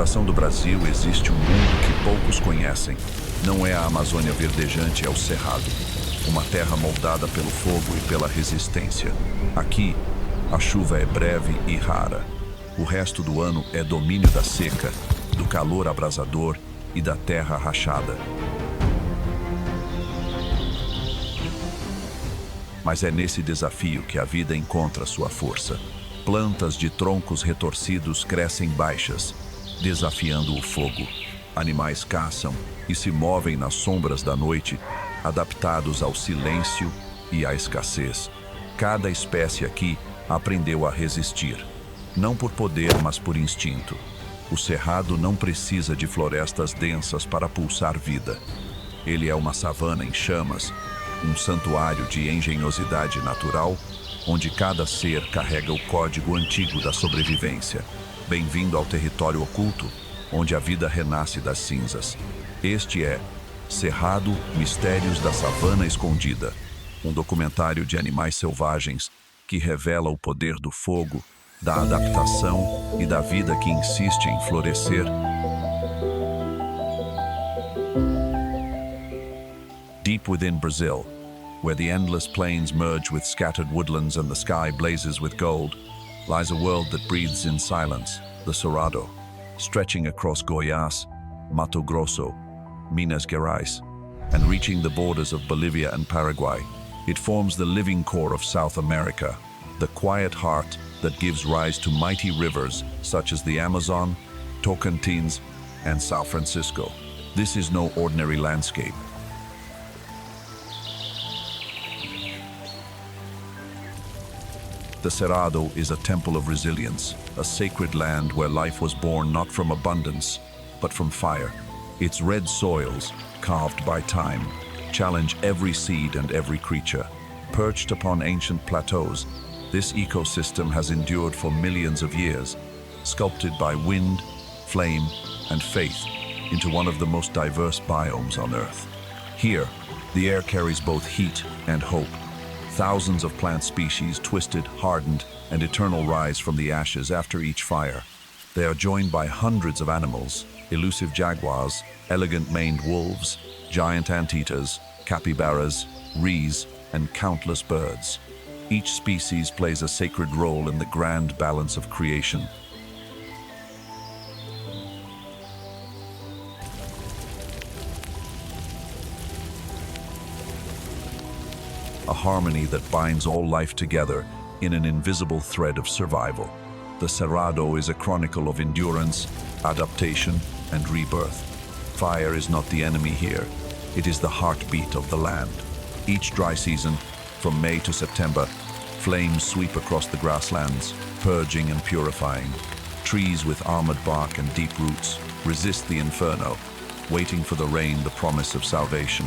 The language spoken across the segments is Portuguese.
coração do Brasil existe um mundo que poucos conhecem. Não é a Amazônia verdejante, é o Cerrado. Uma terra moldada pelo fogo e pela resistência. Aqui, a chuva é breve e rara. O resto do ano é domínio da seca, do calor abrasador e da terra rachada. Mas é nesse desafio que a vida encontra sua força. Plantas de troncos retorcidos crescem baixas, desafiando o fogo. Animais caçam e se movem nas sombras da noite, adaptados ao silêncio e à escassez. Cada espécie aqui aprendeu a resistir, não por poder, mas por instinto. O Cerrado não precisa de florestas densas para pulsar vida. Ele é uma savana em chamas, um santuário de engenhosidade natural, onde cada ser carrega o código antigo da sobrevivência. Bem-vindo ao território oculto, onde a vida renasce das cinzas. Este é Cerrado, Mistérios da Savana Escondida, um documentário de animais selvagens que revela o poder do fogo, da adaptação e da vida que insiste em florescer. Deep within Brazil, where the endless plains merge with scattered woodlands and the sky blazes with gold, lies a world that breathes in silence, the Cerrado, stretching across Goiás, Mato Grosso, Minas Gerais, and reaching the borders of Bolivia and Paraguay. It forms the living core of South America, the quiet heart that gives rise to mighty rivers such as the Amazon, Tocantins, and São Francisco. This is no ordinary landscape. The Cerrado is a temple of resilience, a sacred land where life was born not from abundance, but from fire. Its red soils, carved by time, challenge every seed and every creature. Perched upon ancient plateaus, this ecosystem has endured for millions of years, sculpted by wind, flame, and faith into one of the most diverse biomes on Earth. Here, the air carries both heat and hope. Thousands of plant species, twisted, hardened, and eternal, rise from the ashes after each fire. They are joined by hundreds of animals, elusive jaguars, elegant maned wolves, giant anteaters, capybaras, rhees, and countless birds. Each species plays a sacred role in the grand balance of creation. A harmony that binds all life together in an invisible thread of survival. The Cerrado is a chronicle of endurance, adaptation, and rebirth. Fire is not the enemy here. It is the heartbeat of the land. Each dry season, from May to September, flames sweep across the grasslands, purging and purifying. Trees with armored bark and deep roots resist the inferno, waiting for the rain, the promise of salvation.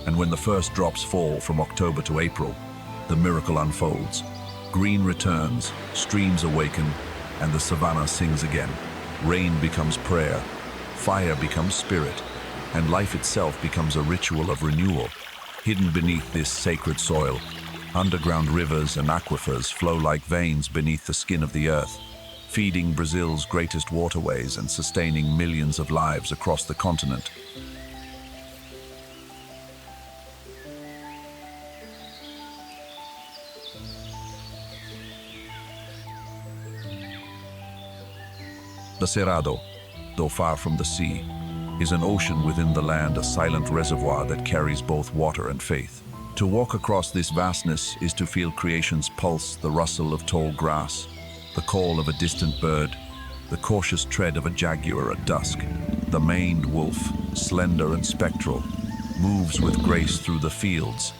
And when the first drops fall from October to April, the miracle unfolds. Green returns, streams awaken, and the savanna sings again. Rain becomes prayer, fire becomes spirit, and life itself becomes a ritual of renewal. Hidden beneath this sacred soil, underground rivers and aquifers flow like veins beneath the skin of the earth, feeding Brazil's greatest waterways and sustaining millions of lives across the continent. The Cerrado, though far from the sea, is an ocean within the land, a silent reservoir that carries both water and faith. To walk across this vastness is to feel creation's pulse, the rustle of tall grass, the call of a distant bird, the cautious tread of a jaguar at dusk. The maned wolf, slender and spectral, moves with grace through the fields,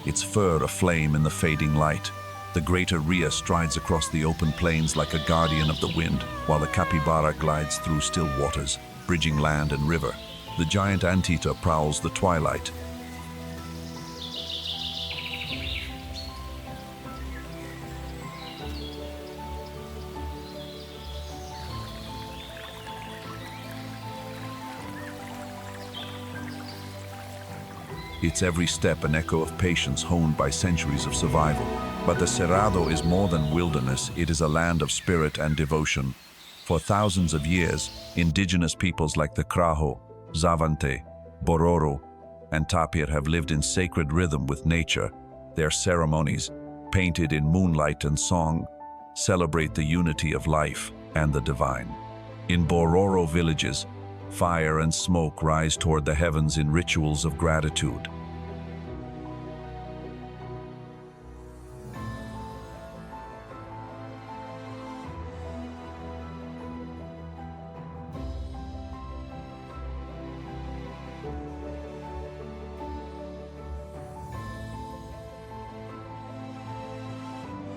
its fur aflame in the fading light. The greater rhea strides across the open plains like a guardian of the wind, while the capybara glides through still waters, bridging land and river. The giant anteater prowls the twilight. its every step an echo of patience honed by centuries of survival. But the Cerrado is more than wilderness, it is a land of spirit and devotion. For thousands of years, indigenous peoples like the Crajo, Zavante, Bororo, and Tapir have lived in sacred rhythm with nature. Their ceremonies, painted in moonlight and song, celebrate the unity of life and the divine. In Bororo villages, fire and smoke rise toward the heavens in rituals of gratitude.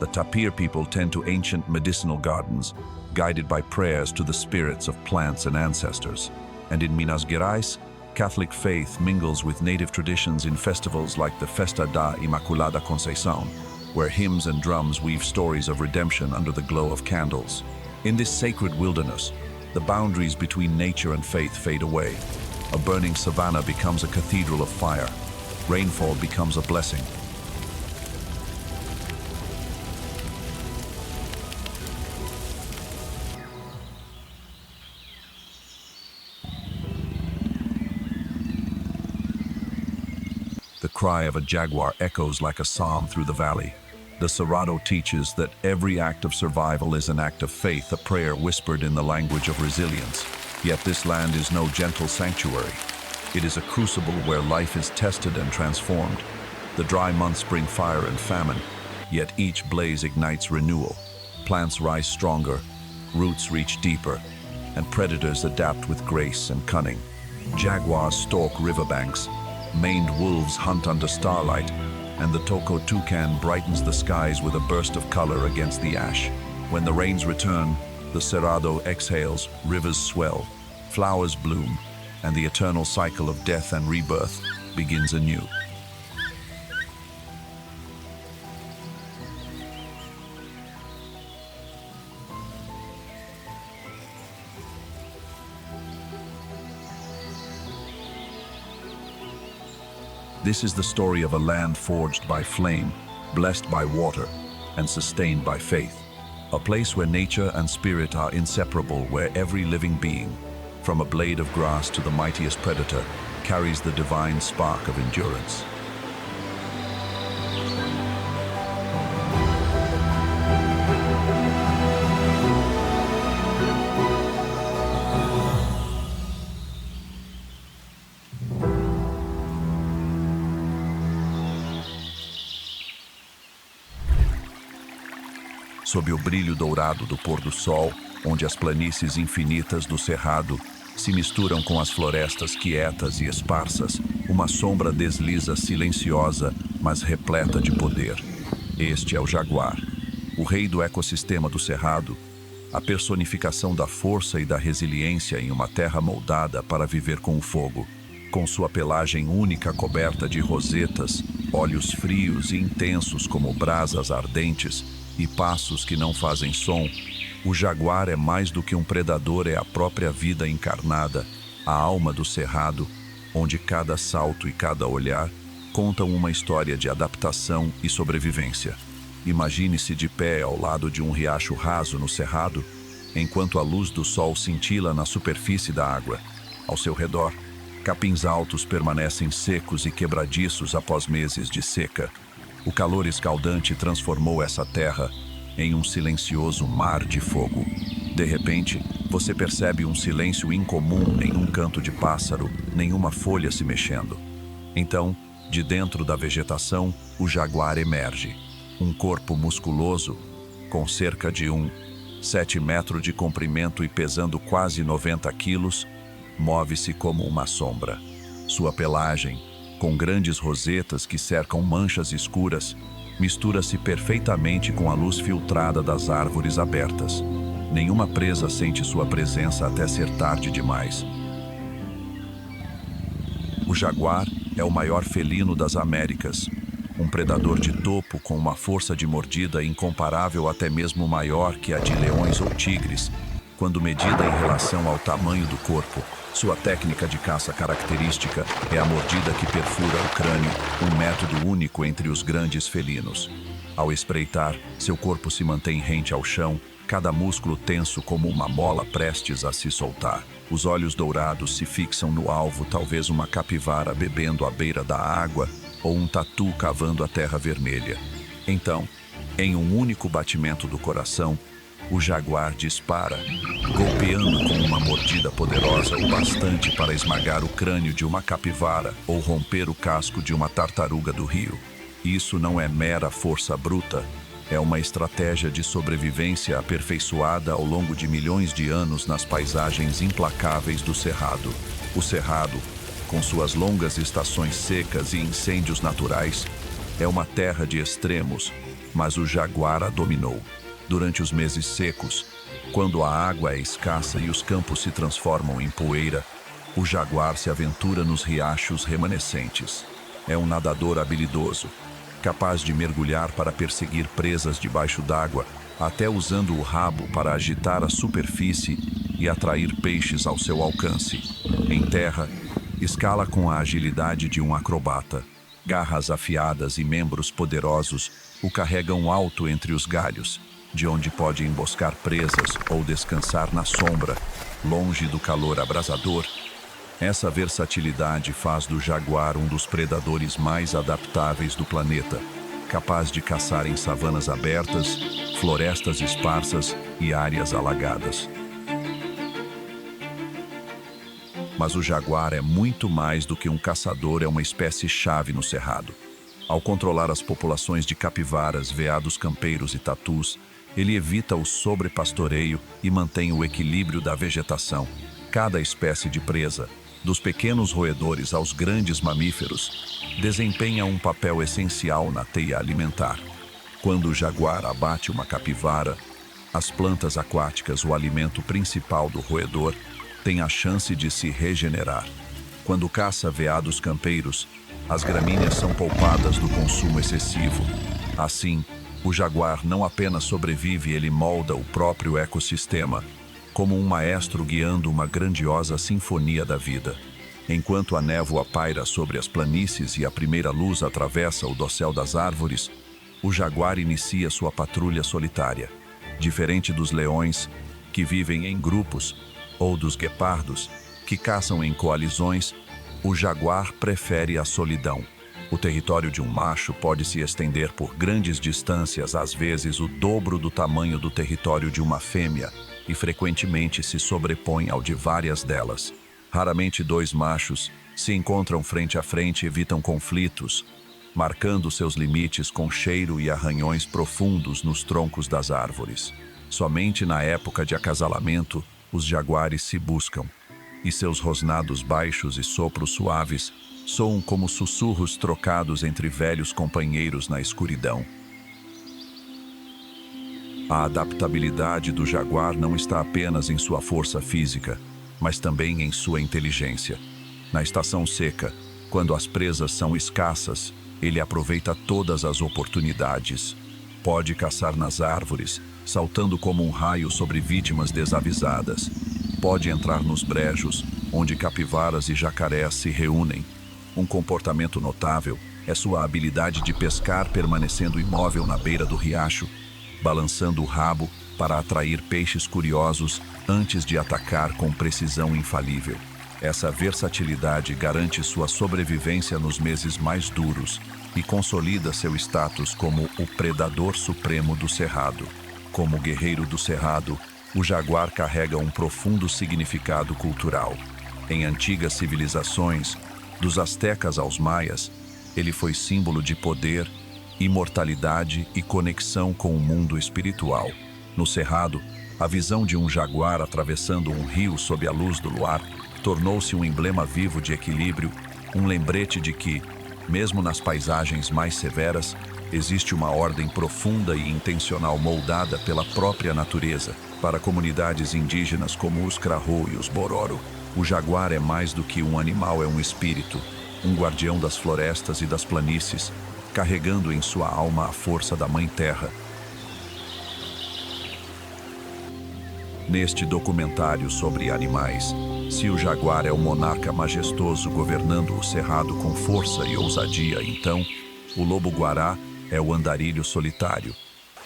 The Tapir people tend to ancient medicinal gardens, guided by prayers to the spirits of plants and ancestors. And in Minas Gerais, Catholic faith mingles with native traditions in festivals like the Festa da Imaculada Conceição, where hymns and drums weave stories of redemption under the glow of candles. In this sacred wilderness, the boundaries between nature and faith fade away. A burning savanna becomes a cathedral of fire. Rainfall becomes a blessing. The cry of a jaguar echoes like a psalm through the valley. The Cerrado teaches that every act of survival is an act of faith, a prayer whispered in the language of resilience. Yet this land is no gentle sanctuary. It is a crucible where life is tested and transformed. The dry months bring fire and famine, yet each blaze ignites renewal. Plants rise stronger, roots reach deeper, and predators adapt with grace and cunning. Jaguars stalk riverbanks, maned wolves hunt under starlight, and the Toco toucan brightens the skies with a burst of color against the ash. When the rains return, the Cerrado exhales, rivers swell, flowers bloom, and the eternal cycle of death and rebirth begins anew. This is the story of a land forged by flame, blessed by water, and sustained by faith. A place where nature and spirit are inseparable, where every living being, from a blade of grass to the mightiest predator, carries the divine spark of endurance. Sob o brilho dourado do pôr do sol, onde as planícies infinitas do Cerrado se misturam com as florestas quietas e esparsas, uma sombra desliza silenciosa, mas repleta de poder. Este é o jaguar, o rei do ecossistema do Cerrado, a personificação da força e da resiliência em uma terra moldada para viver com o fogo. Com sua pelagem única coberta de rosetas, olhos frios e intensos como brasas ardentes, e passos que não fazem som, o jaguar é mais do que um predador, é a própria vida encarnada, a alma do Cerrado, onde cada salto e cada olhar contam uma história de adaptação e sobrevivência. Imagine-se de pé ao lado de um riacho raso no Cerrado, enquanto a luz do sol cintila na superfície da água. Ao seu redor, capins altos permanecem secos e quebradiços após meses de seca. O calor escaldante transformou essa terra em um silencioso mar de fogo. De repente, você percebe um silêncio incomum, nenhum canto de pássaro, nenhuma folha se mexendo. Então, de dentro da vegetação, o jaguar emerge. Um corpo musculoso, com cerca de 7 metros de comprimento e pesando quase 90 quilos, move-se como uma sombra. Sua pelagem, com grandes rosetas que cercam manchas escuras, mistura-se perfeitamente com a luz filtrada das árvores abertas. Nenhuma presa sente sua presença até ser tarde demais. O jaguar é o maior felino das Américas, um predador de topo com uma força de mordida incomparável, até mesmo maior que a de leões ou tigres, quando medida em relação ao tamanho do corpo. Sua técnica de caça característica é a mordida que perfura o crânio, um método único entre os grandes felinos. Ao espreitar, seu corpo se mantém rente ao chão, cada músculo tenso como uma mola prestes a se soltar. Os olhos dourados se fixam no alvo, talvez uma capivara bebendo à beira da água ou um tatu cavando a terra vermelha. Então, em um único batimento do coração, o jaguar dispara, golpeando com uma mordida poderosa o bastante para esmagar o crânio de uma capivara ou romper o casco de uma tartaruga do rio. Isso não é mera força bruta, é uma estratégia de sobrevivência aperfeiçoada ao longo de milhões de anos nas paisagens implacáveis do Cerrado. O Cerrado, com suas longas estações secas e incêndios naturais, é uma terra de extremos, mas o jaguar a dominou. Durante os meses secos, quando a água é escassa e os campos se transformam em poeira, o jaguar se aventura nos riachos remanescentes. É um nadador habilidoso, capaz de mergulhar para perseguir presas debaixo d'água, até usando o rabo para agitar a superfície e atrair peixes ao seu alcance. Em terra, escala com a agilidade de um acrobata. Garras afiadas e membros poderosos o carregam alto entre os galhos, de onde pode emboscar presas ou descansar na sombra, longe do calor abrasador. Essa versatilidade faz do jaguar um dos predadores mais adaptáveis do planeta, capaz de caçar em savanas abertas, florestas esparsas e áreas alagadas. Mas o jaguar é muito mais do que um caçador, é uma espécie-chave no Cerrado. Ao controlar as populações de capivaras, veados campeiros e tatus, ele evita o sobrepastoreio e mantém o equilíbrio da vegetação. Cada espécie de presa, dos pequenos roedores aos grandes mamíferos, desempenha um papel essencial na teia alimentar. Quando o jaguar abate uma capivara, as plantas aquáticas, o alimento principal do roedor, têm a chance de se regenerar. Quando caça veados campeiros, as gramíneas são poupadas do consumo excessivo. Assim, o jaguar não apenas sobrevive, ele molda o próprio ecossistema, como um maestro guiando uma grandiosa sinfonia da vida. Enquanto a névoa paira sobre as planícies e a primeira luz atravessa o dossel das árvores, o jaguar inicia sua patrulha solitária. Diferente dos leões, que vivem em grupos, ou dos guepardos, que caçam em coalizões, o jaguar prefere a solidão. O território de um macho pode se estender por grandes distâncias, às vezes o dobro do tamanho do território de uma fêmea, e frequentemente se sobrepõe ao de várias delas. Raramente dois machos se encontram frente a frente e evitam conflitos, marcando seus limites com cheiro e arranhões profundos nos troncos das árvores. Somente na época de acasalamento, os jaguares se buscam, e seus rosnados baixos e sopros suaves soam como sussurros trocados entre velhos companheiros na escuridão. A adaptabilidade do jaguar não está apenas em sua força física, mas também em sua inteligência. Na estação seca, quando as presas são escassas, ele aproveita todas as oportunidades. Pode caçar nas árvores, saltando como um raio sobre vítimas desavisadas. Pode entrar nos brejos, onde capivaras e jacarés se reúnem. Um comportamento notável é sua habilidade de pescar permanecendo imóvel na beira do riacho, balançando o rabo para atrair peixes curiosos antes de atacar com precisão infalível. Essa versatilidade garante sua sobrevivência nos meses mais duros e consolida seu status como o predador supremo do Cerrado. Como guerreiro do Cerrado, o jaguar carrega um profundo significado cultural. Em antigas civilizações, dos astecas aos maias, ele foi símbolo de poder, imortalidade e conexão com o mundo espiritual. No Cerrado, a visão de um jaguar atravessando um rio sob a luz do luar tornou-se um emblema vivo de equilíbrio, um lembrete de que, mesmo nas paisagens mais severas, existe uma ordem profunda e intencional moldada pela própria natureza. Para comunidades indígenas como os Krahô e os Bororo, o jaguar é mais do que um animal, é um espírito, um guardião das florestas e das planícies, carregando em sua alma a força da Mãe Terra. Neste documentário sobre animais, se o jaguar é o monarca majestoso governando o cerrado com força e ousadia, então o lobo-guará é o andarilho solitário,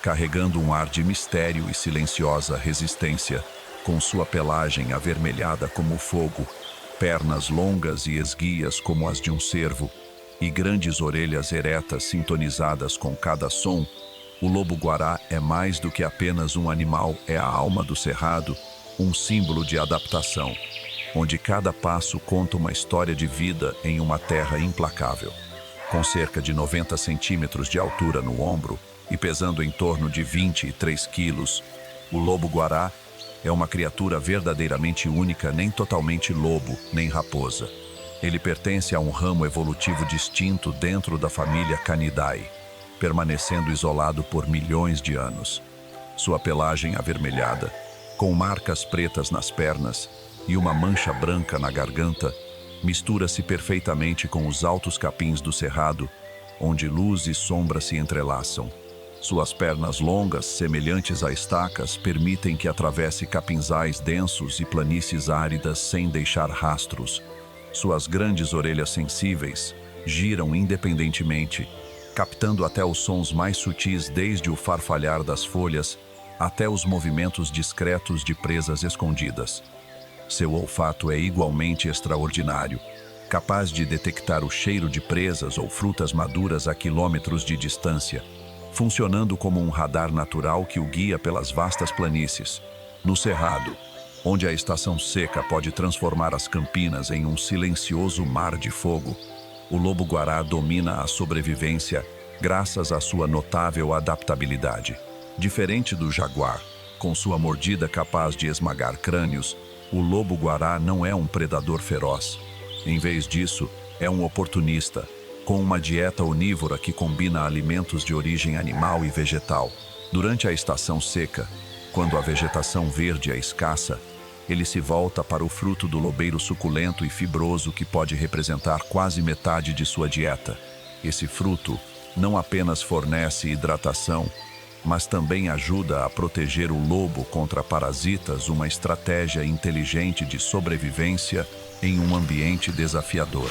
carregando um ar de mistério e silenciosa resistência, com sua pelagem avermelhada como o fogo, pernas longas e esguias como as de um cervo e grandes orelhas eretas sintonizadas com cada som. O lobo-guará é mais do que apenas um animal, é a alma do cerrado, um símbolo de adaptação, onde cada passo conta uma história de vida em uma terra implacável. Com cerca de 90 centímetros de altura no ombro e pesando em torno de 23 quilos, o lobo-guará é uma criatura verdadeiramente única, nem totalmente lobo, nem raposa. Ele pertence a um ramo evolutivo distinto dentro da família Canidae, permanecendo isolado por milhões de anos. Sua pelagem avermelhada, com marcas pretas nas pernas e uma mancha branca na garganta, mistura-se perfeitamente com os altos capins do cerrado, onde luz e sombra se entrelaçam. Suas pernas longas, semelhantes a estacas, permitem que atravesse capinzais densos e planícies áridas sem deixar rastros. Suas grandes orelhas sensíveis giram independentemente, captando até os sons mais sutis, desde o farfalhar das folhas até os movimentos discretos de presas escondidas. Seu olfato é igualmente extraordinário, capaz de detectar o cheiro de presas ou frutas maduras a quilômetros de distância, funcionando como um radar natural que o guia pelas vastas planícies. No cerrado, onde a estação seca pode transformar as campinas em um silencioso mar de fogo, o lobo-guará domina a sobrevivência graças à sua notável adaptabilidade. Diferente do jaguar, com sua mordida capaz de esmagar crânios, o lobo-guará não é um predador feroz. Em vez disso, é um oportunista, com uma dieta onívora que combina alimentos de origem animal e vegetal. Durante a estação seca, quando a vegetação verde é escassa, ele se volta para o fruto do lobeiro suculento e fibroso que pode representar quase metade de sua dieta. Esse fruto não apenas fornece hidratação, mas também ajuda a proteger o lobo contra parasitas, uma estratégia inteligente de sobrevivência em um ambiente desafiador.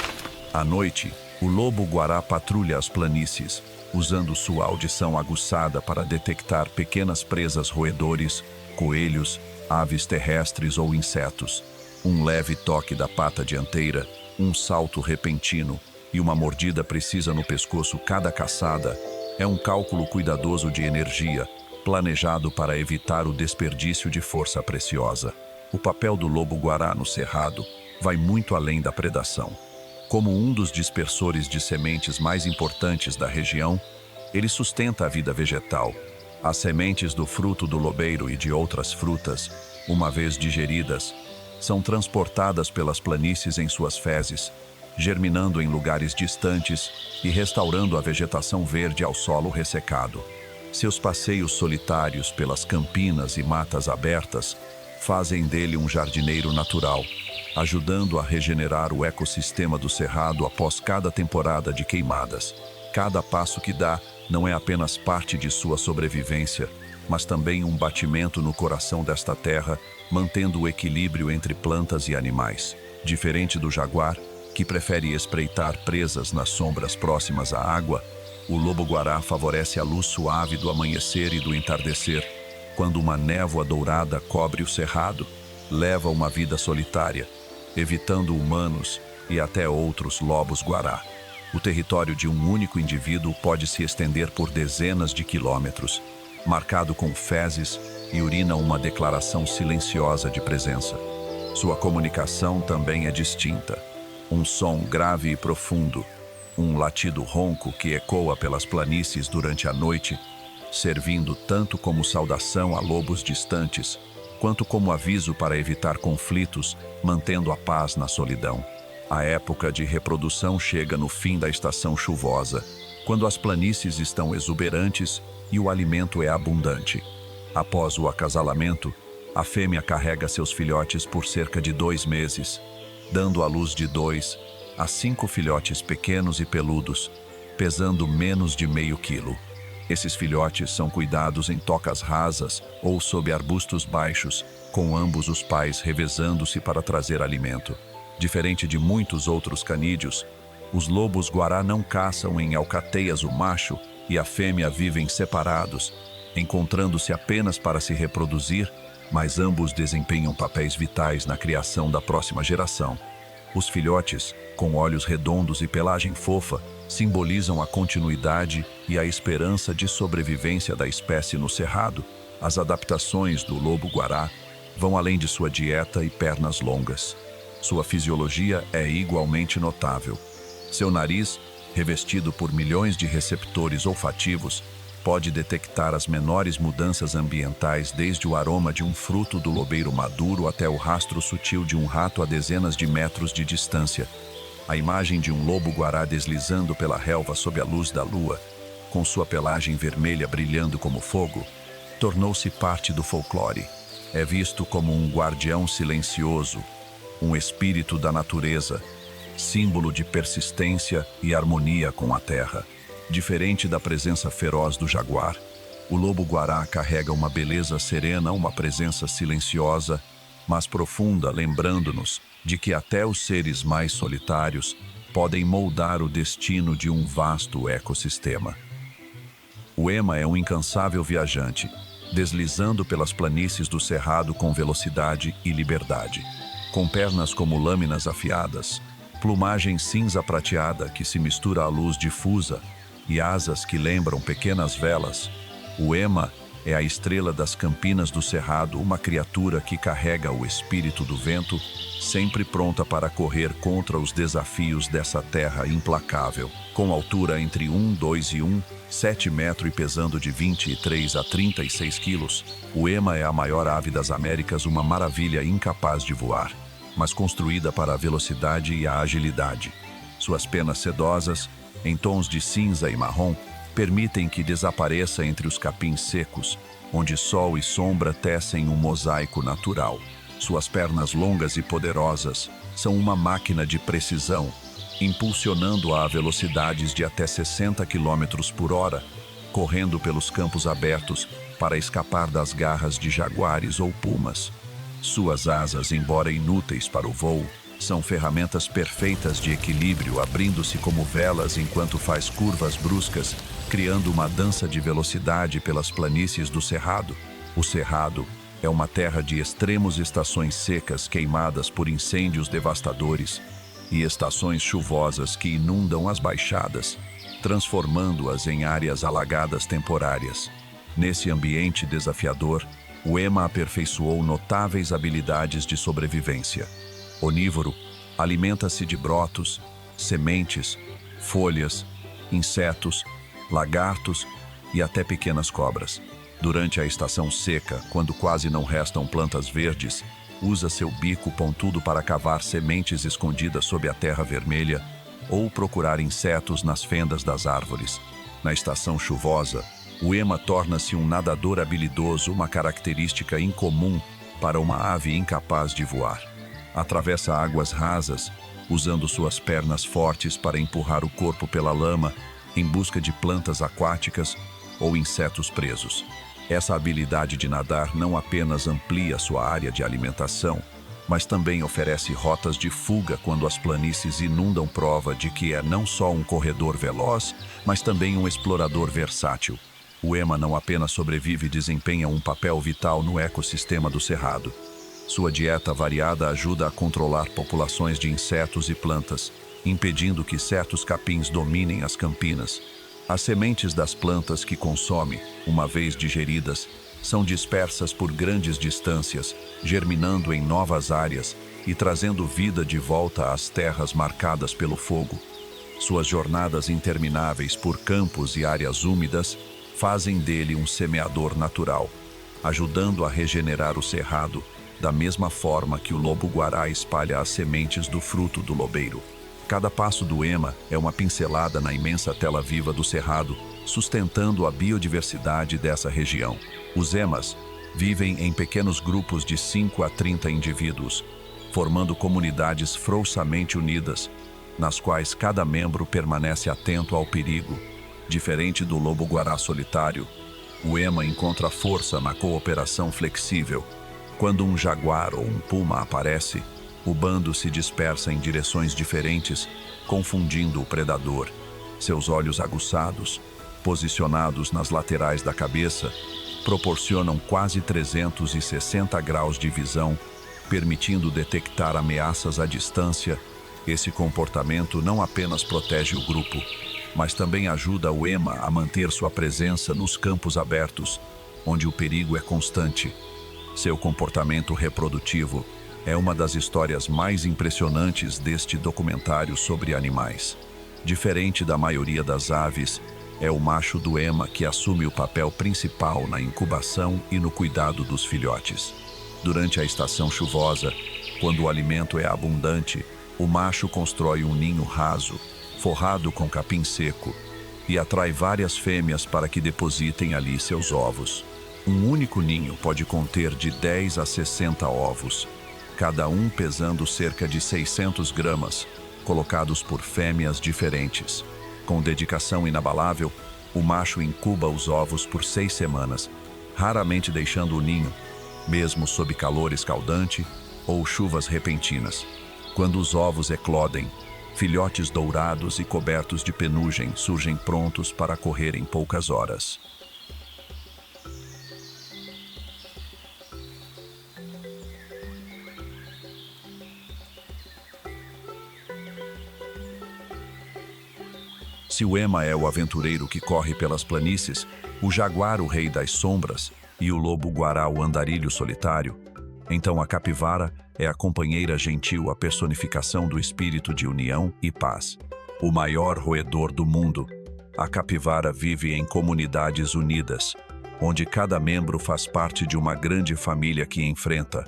À noite, o lobo-guará patrulha as planícies, usando sua audição aguçada para detectar pequenas presas roedores, coelhos, aves terrestres ou insetos. Um leve toque da pata dianteira, um salto repentino e uma mordida precisa no pescoço cada caçada é um cálculo cuidadoso de energia, planejado para evitar o desperdício de força preciosa. O papel do lobo-guará no cerrado vai muito além da predação. Como um dos dispersores de sementes mais importantes da região, ele sustenta a vida vegetal. As sementes do fruto do lobeiro e de outras frutas, uma vez digeridas, são transportadas pelas planícies em suas fezes, germinando em lugares distantes e restaurando a vegetação verde ao solo ressecado. Seus passeios solitários pelas campinas e matas abertas fazem dele um jardineiro natural, ajudando a regenerar o ecossistema do cerrado após cada temporada de queimadas. Cada passo que dá não é apenas parte de sua sobrevivência, mas também um batimento no coração desta terra, mantendo o equilíbrio entre plantas e animais. Diferente do jaguar, que prefere espreitar presas nas sombras próximas à água, o lobo-guará favorece a luz suave do amanhecer e do entardecer. Quando uma névoa dourada cobre o cerrado, leva uma vida solitária, evitando humanos e até outros lobos-guará. O território de um único indivíduo pode se estender por dezenas de quilômetros, marcado com fezes e urina, uma declaração silenciosa de presença. Sua comunicação também é distinta. Um som grave e profundo, um latido ronco que ecoa pelas planícies durante a noite, servindo tanto como saudação a lobos distantes, quanto como aviso para evitar conflitos, mantendo a paz na solidão. A época de reprodução chega no fim da estação chuvosa, quando as planícies estão exuberantes e o alimento é abundante. Após o acasalamento, a fêmea carrega seus filhotes por cerca de 2 meses, dando à luz de 2 a 5 filhotes pequenos e peludos, pesando menos de meio quilo. Esses filhotes são cuidados em tocas rasas ou sob arbustos baixos, com ambos os pais revezando-se para trazer alimento. Diferente de muitos outros canídeos, os lobos-guará não caçam em alcateias o macho e a fêmea vivem separados, encontrando-se apenas para se reproduzir, mas ambos desempenham papéis vitais na criação da próxima geração. Os filhotes, com olhos redondos e pelagem fofa, simbolizam a continuidade e a esperança de sobrevivência da espécie no cerrado. As adaptações do lobo-guará vão além de sua dieta e pernas longas. Sua fisiologia é igualmente notável. Seu nariz, revestido por milhões de receptores olfativos, pode detectar as menores mudanças ambientais, desde o aroma de um fruto do lobeiro maduro até o rastro sutil de um rato a dezenas de metros de distância. A imagem de um lobo-guará deslizando pela relva sob a luz da lua, com sua pelagem vermelha brilhando como fogo, tornou-se parte do folclore. É visto como um guardião silencioso, um espírito da natureza, símbolo de persistência e harmonia com a terra. Diferente da presença feroz do jaguar, o lobo-guará carrega uma beleza serena, uma presença silenciosa, mas profunda, lembrando-nos de que até os seres mais solitários podem moldar o destino de um vasto ecossistema. O ema é um incansável viajante, deslizando pelas planícies do cerrado com velocidade e liberdade. Com pernas como lâminas afiadas, plumagem cinza prateada que se mistura à luz difusa e asas que lembram pequenas velas, o ema é a estrela das campinas do cerrado, uma criatura que carrega o espírito do vento, sempre pronta para correr contra os desafios dessa terra implacável. Com altura entre 2 e 7 metros e pesando de 23 a 36 quilos, o ema é a maior ave das Américas, uma maravilha incapaz de voar, mas construída para a velocidade e a agilidade. Suas penas sedosas, em tons de cinza e marrom, permitem que desapareça entre os capins secos, onde sol e sombra tecem um mosaico natural. Suas pernas longas e poderosas são uma máquina de precisão, impulsionando-a a velocidades de até 60 km por hora, correndo pelos campos abertos para escapar das garras de jaguares ou pumas. Suas asas, embora inúteis para o voo, são ferramentas perfeitas de equilíbrio, abrindo-se como velas enquanto faz curvas bruscas, criando uma dança de velocidade pelas planícies do cerrado. O cerrado é uma terra de extremos estações secas queimadas por incêndios devastadores e estações chuvosas que inundam as baixadas, transformando-as em áreas alagadas temporárias. Nesse ambiente desafiador, o ema aperfeiçoou notáveis habilidades de sobrevivência. Onívoro, alimenta-se de brotos, sementes, folhas, insetos, lagartos e até pequenas cobras. Durante a estação seca, quando quase não restam plantas verdes, usa seu bico pontudo para cavar sementes escondidas sob a terra vermelha ou procurar insetos nas fendas das árvores. Na estação chuvosa, o ema torna-se um nadador habilidoso, uma característica incomum para uma ave incapaz de voar. Atravessa águas rasas, usando suas pernas fortes para empurrar o corpo pela lama em busca de plantas aquáticas ou insetos presos. Essa habilidade de nadar não apenas amplia sua área de alimentação, mas também oferece rotas de fuga quando as planícies inundam, prova de que é não só um corredor veloz, mas também um explorador versátil. O ema não apenas sobrevive e desempenha um papel vital no ecossistema do cerrado. Sua dieta variada ajuda a controlar populações de insetos e plantas, impedindo que certos capins dominem as campinas. As sementes das plantas que consome, uma vez digeridas, são dispersas por grandes distâncias, germinando em novas áreas e trazendo vida de volta às terras marcadas pelo fogo. Suas jornadas intermináveis por campos e áreas úmidas fazem dele um semeador natural, ajudando a regenerar o cerrado, da mesma forma que o lobo-guará espalha as sementes do fruto do lobeiro. Cada passo do ema é uma pincelada na imensa tela viva do cerrado, sustentando a biodiversidade dessa região. Os emas vivem em pequenos grupos de 5 a 30 indivíduos, formando comunidades frouxamente unidas, nas quais cada membro permanece atento ao perigo, Diferente do lobo-guará solitário, o ema encontra força na cooperação flexível. Quando um jaguar ou um puma aparece, o bando se dispersa em direções diferentes, confundindo o predador. Seus olhos aguçados, posicionados nas laterais da cabeça, proporcionam quase 360 graus de visão, permitindo detectar ameaças à distância. Esse comportamento não apenas protege o grupo, mas também ajuda o ema a manter sua presença nos campos abertos, onde o perigo é constante. Seu comportamento reprodutivo é uma das histórias mais impressionantes deste documentário sobre animais. Diferente da maioria das aves, é o macho do ema que assume o papel principal na incubação e no cuidado dos filhotes. Durante a estação chuvosa, quando o alimento é abundante, o macho constrói um ninho raso, forrado com capim seco, e atrai várias fêmeas para que depositem ali seus ovos. Um único ninho pode conter de 10 a 60 ovos, cada um pesando cerca de 600 gramas, colocados por fêmeas diferentes. Com dedicação inabalável, o macho incuba os ovos por 6 semanas, raramente deixando o ninho, mesmo sob calor escaldante ou chuvas repentinas. Quando os ovos eclodem, filhotes dourados e cobertos de penugem surgem prontos para correr em poucas horas. Se o ema é o aventureiro que corre pelas planícies, o jaguar o rei das sombras e o lobo-guará o andarilho solitário, então a capivara é a companheira gentil, a personificação do espírito de união e paz. O maior roedor do mundo, a capivara vive em comunidades unidas, onde cada membro faz parte de uma grande família que enfrenta,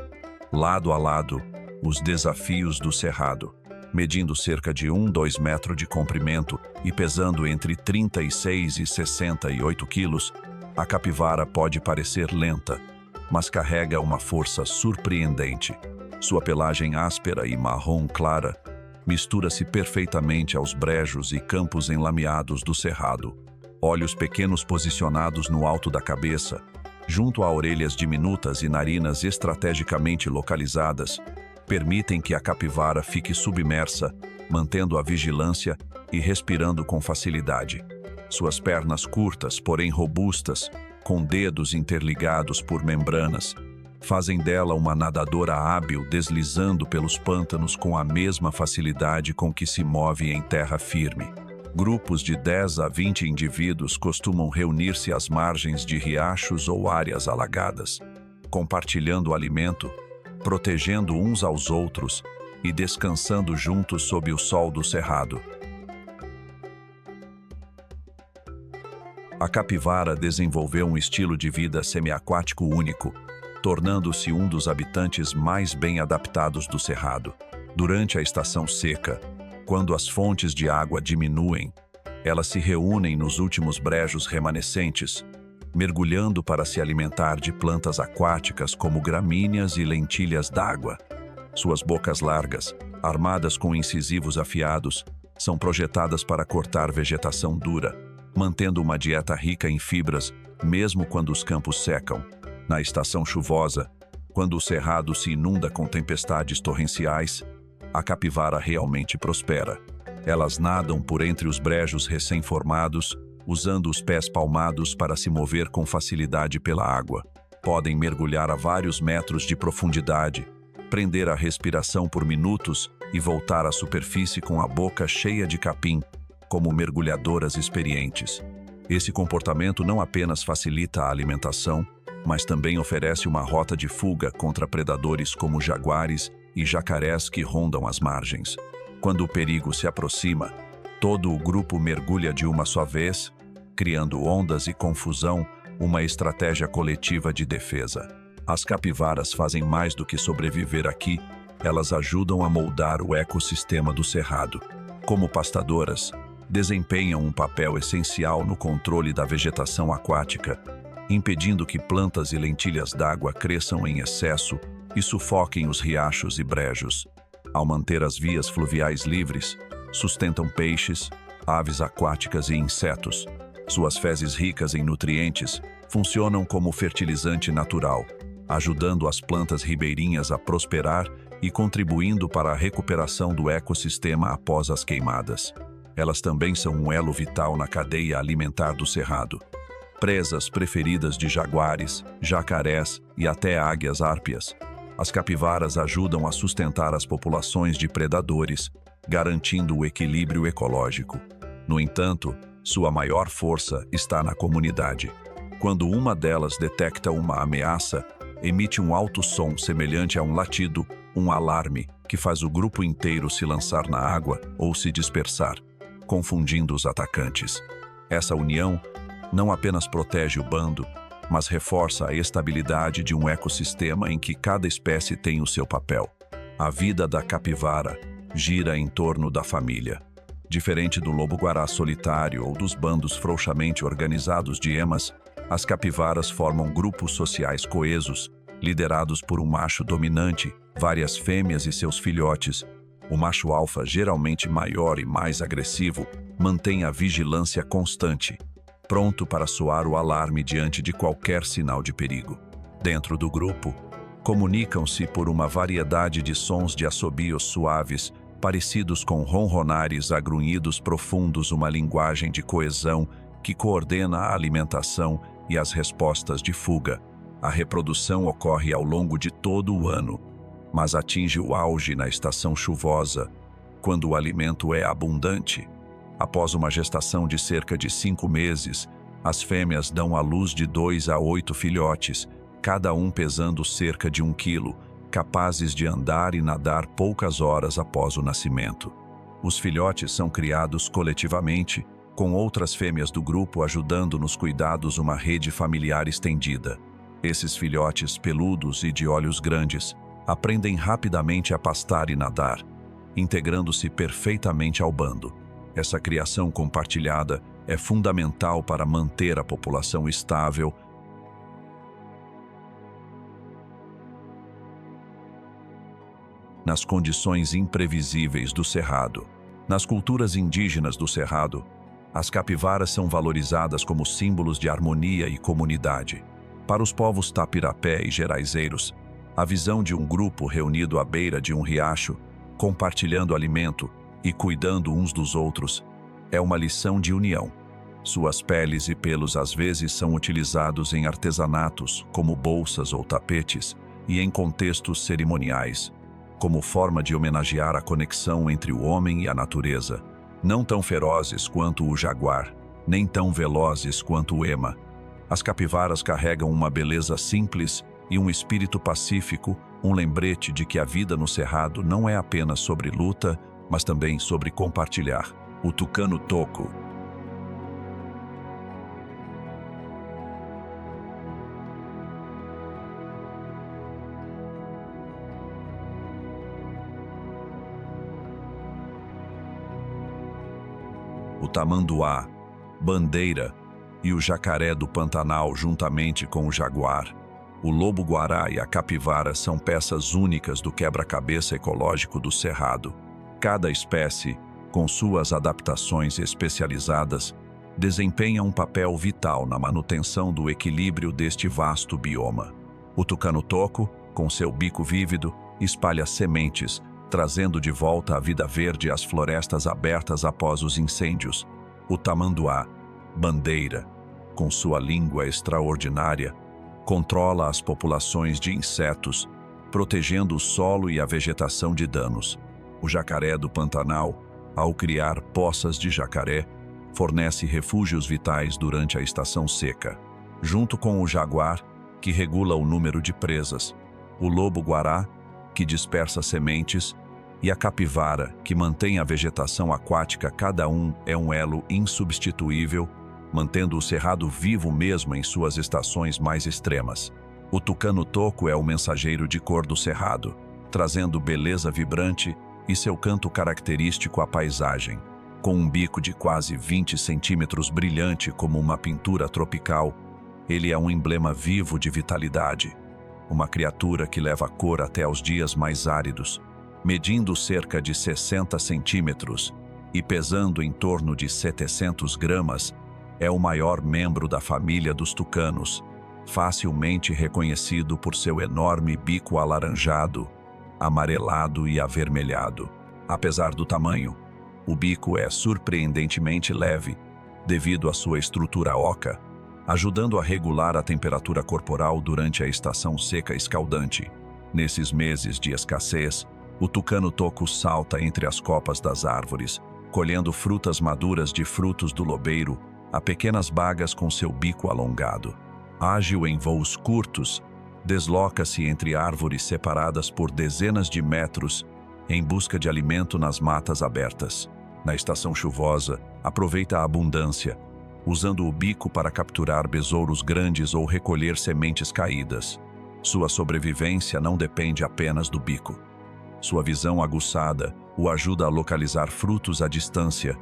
lado a lado, os desafios do cerrado. Medindo cerca de 2 metros de comprimento e pesando entre 36 e 68 quilos, a capivara pode parecer lenta, mas carrega uma força surpreendente. Sua pelagem áspera e marrom clara mistura-se perfeitamente aos brejos e campos enlameados do cerrado. Olhos pequenos posicionados no alto da cabeça, junto a orelhas diminutas e narinas estrategicamente localizadas, permitem que a capivara fique submersa, mantendo a vigilância e respirando com facilidade. Suas pernas curtas, porém robustas, com dedos interligados por membranas, fazem dela uma nadadora hábil, deslizando pelos pântanos com a mesma facilidade com que se move em terra firme. Grupos de 10 a 20 indivíduos costumam reunir-se às margens de riachos ou áreas alagadas, compartilhando o alimento, protegendo uns aos outros e descansando juntos sob o sol do cerrado. A capivara desenvolveu um estilo de vida semiaquático único, tornando-se um dos habitantes mais bem adaptados do cerrado. Durante a estação seca, quando as fontes de água diminuem, elas se reúnem nos últimos brejos remanescentes, mergulhando para se alimentar de plantas aquáticas como gramíneas e lentilhas d'água. Suas bocas largas, armadas com incisivos afiados, são projetadas para cortar vegetação dura, mantendo uma dieta rica em fibras, mesmo quando os campos secam. Na estação chuvosa, quando o cerrado se inunda com tempestades torrenciais, a capivara realmente prospera. Elas nadam por entre os brejos recém-formados, usando os pés palmados para se mover com facilidade pela água. Podem mergulhar a vários metros de profundidade, prender a respiração por minutos e voltar à superfície com a boca cheia de capim, como mergulhadoras experientes. Esse comportamento não apenas facilita a alimentação, mas também oferece uma rota de fuga contra predadores como jaguares e jacarés que rondam as margens. Quando o perigo se aproxima, todo o grupo mergulha de uma só vez, criando ondas e confusão, uma estratégia coletiva de defesa. As capivaras fazem mais do que sobreviver aqui, elas ajudam a moldar o ecossistema do cerrado. Como pastadoras, desempenham um papel essencial no controle da vegetação aquática, impedindo que plantas e lentilhas d'água cresçam em excesso e sufoquem os riachos e brejos. Ao manter as vias fluviais livres, sustentam peixes, aves aquáticas e insetos, Suas fezes ricas em nutrientes funcionam como fertilizante natural, ajudando as plantas ribeirinhas a prosperar e contribuindo para a recuperação do ecossistema após as queimadas. Elas também são um elo vital na cadeia alimentar do cerrado. Presas preferidas de jaguares, jacarés e até águias árpias, as capivaras ajudam a sustentar as populações de predadores, garantindo o equilíbrio ecológico. No entanto, sua maior força está na comunidade. Quando uma delas detecta uma ameaça, emite um alto som semelhante a um latido, um alarme, que faz o grupo inteiro se lançar na água ou se dispersar, confundindo os atacantes. Essa união não apenas protege o bando, mas reforça a estabilidade de um ecossistema em que cada espécie tem o seu papel. A vida da capivara gira em torno da família. Diferente do lobo-guará solitário ou dos bandos frouxamente organizados de emas, as capivaras formam grupos sociais coesos, liderados por um macho dominante, várias fêmeas e seus filhotes. O macho alfa, geralmente maior e mais agressivo, mantém a vigilância constante, pronto para soar o alarme diante de qualquer sinal de perigo. Dentro do grupo, comunicam-se por uma variedade de sons de assobios suaves, parecidos com ronronares agrunhidos profundos, uma linguagem de coesão que coordena a alimentação e as respostas de fuga. A reprodução ocorre ao longo de todo o ano, mas atinge o auge na estação chuvosa, quando o alimento é abundante. Após uma gestação de cerca de 5 meses, as fêmeas dão à luz de 2 a 8 filhotes, cada um pesando cerca de 1 quilo, capazes de andar e nadar poucas horas após o nascimento. Os filhotes são criados coletivamente, com outras fêmeas do grupo ajudando nos cuidados, uma rede familiar estendida. Esses filhotes peludos e de olhos grandes aprendem rapidamente a pastar e nadar, integrando-se perfeitamente ao bando. Essa criação compartilhada é fundamental para manter a população estável nas condições imprevisíveis do cerrado. Nas culturas indígenas do cerrado, as capivaras são valorizadas como símbolos de harmonia e comunidade. Para os povos tapirapé e geraizeiros, a visão de um grupo reunido à beira de um riacho, compartilhando alimento e cuidando uns dos outros, é uma lição de união. Suas peles e pelos às vezes são utilizados em artesanatos, como bolsas ou tapetes, e em contextos cerimoniais, como forma de homenagear a conexão entre o homem e a natureza. Não tão ferozes quanto o jaguar, nem tão velozes quanto o ema, as capivaras carregam uma beleza simples e um espírito pacífico, um lembrete de que a vida no cerrado não é apenas sobre luta, mas também sobre compartilhar. O tucano toco. O tamanduá, bandeira e o jacaré do Pantanal, juntamente com o jaguar, o lobo-guará e a capivara, são peças únicas do quebra-cabeça ecológico do cerrado. Cada espécie, com suas adaptações especializadas, desempenha um papel vital na manutenção do equilíbrio deste vasto bioma. O tucano-toco, com seu bico vívido, espalha sementes, trazendo de volta a vida verde às florestas abertas após os incêndios. O tamanduá, bandeira, com sua língua extraordinária, controla as populações de insetos, protegendo o solo e a vegetação de danos. O jacaré do Pantanal, ao criar poças de jacaré, fornece refúgios vitais durante a estação seca. Junto com o jaguar, que regula o número de presas, o lobo-guará, que dispersa sementes, e a capivara, que mantém a vegetação aquática, cada um é um elo insubstituível, mantendo o cerrado vivo mesmo em suas estações mais extremas. O tucano-toco é o mensageiro de cor do cerrado, trazendo beleza vibrante e seu canto característico à paisagem. Com um bico de quase 20 centímetros brilhante como uma pintura tropical, ele é um emblema vivo de vitalidade. Uma criatura que leva cor até aos dias mais áridos, medindo cerca de 60 centímetros e pesando em torno de 700 gramas, É o maior membro da família dos tucanos, facilmente reconhecido por seu enorme bico alaranjado, amarelado e avermelhado. Apesar do tamanho, o bico é surpreendentemente leve, devido à sua estrutura oca, ajudando a regular a temperatura corporal durante a estação seca escaldante. Nesses meses de escassez, o tucano-toco salta entre as copas das árvores, colhendo frutas maduras de frutos do lobeiro a pequenas bagas com seu bico alongado. Ágil em voos curtos, desloca-se entre árvores separadas por dezenas de metros em busca de alimento nas matas abertas. Na estação chuvosa, aproveita a abundância, usando o bico para capturar besouros grandes ou recolher sementes caídas. Sua sobrevivência não depende apenas do bico. Sua visão aguçada o ajuda a localizar frutos à distância,